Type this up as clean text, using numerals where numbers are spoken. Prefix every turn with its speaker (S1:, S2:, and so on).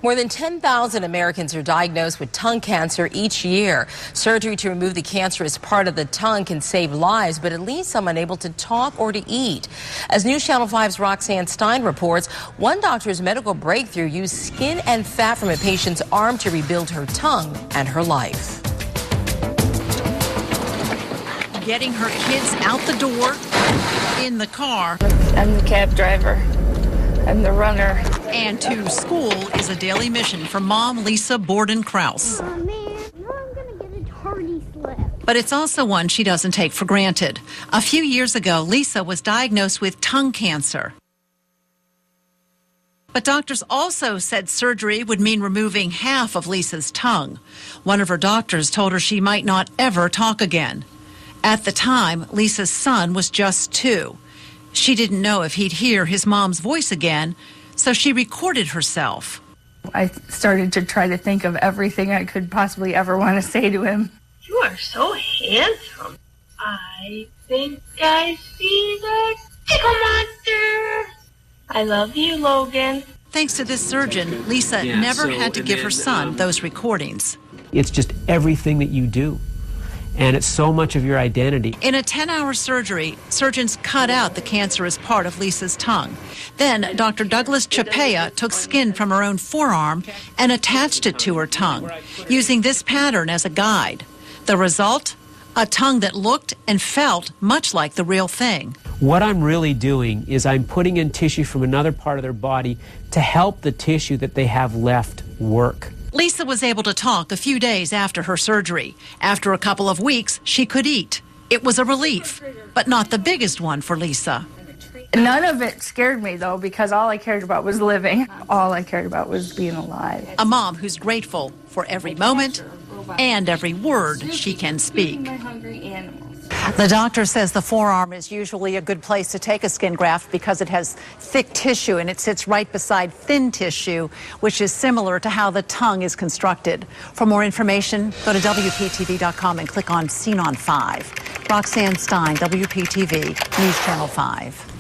S1: More than 10,000 Americans are diagnosed with tongue cancer each year. Surgery to remove the cancerous part of the tongue can save lives, but it leaves some unable to talk or to eat. As News Channel 5's Roxanne Stein reports, one doctor's medical breakthrough used skin and fat from a patient's arm to rebuild her tongue and her life.
S2: Getting her kids out the door, in the car.
S3: I'm the cab driver. I'm the runner.
S2: And to school is a daily mission for mom Lisa Borden-Kraus.
S4: Oh man, now I'm gonna get a tardy slip.
S2: But it's also one she doesn't take for granted. A few years ago, Lisa was diagnosed with tongue cancer. But doctors also said surgery would mean removing half of Lisa's tongue. One of her doctors told her she might not ever talk again. At the time, Lisa's son was just 2. She didn't know if he'd hear his mom's voice again, so she recorded herself.
S3: I started to try to think of everything I could possibly ever want to say to him.
S5: You are so handsome. I think I see the tickle monster. I love you, Logan.
S2: Thanks to this surgeon, Lisa never had to give her son those recordings.
S6: It's just everything that you do. And it's so much of your identity.
S2: In a 10-hour surgery, surgeons cut out the cancerous part of Lisa's tongue. Then Dr. Douglas Chapea took skin from her own forearm and attached it to her tongue, using this pattern as a guide. The result? A tongue that looked and felt much like the real thing.
S6: What I'm really doing is I'm putting in tissue from another part of their body to help the tissue that they have left work.
S2: Lisa was able to talk a few days after her surgery. After a couple of weeks, she could eat. It was a relief, but not the biggest one for Lisa.
S3: None of it scared me, though, because all I cared about was living. All I cared about was being alive.
S2: A mom who's grateful for every moment and every word she can speak. The doctor says the forearm is usually a good place to take a skin graft because it has thick tissue and it sits right beside thin tissue, which is similar to how the tongue is constructed. For more information, go to WPTV.com and click on Seen on 5. Roxanne Stein, WPTV, News Channel 5.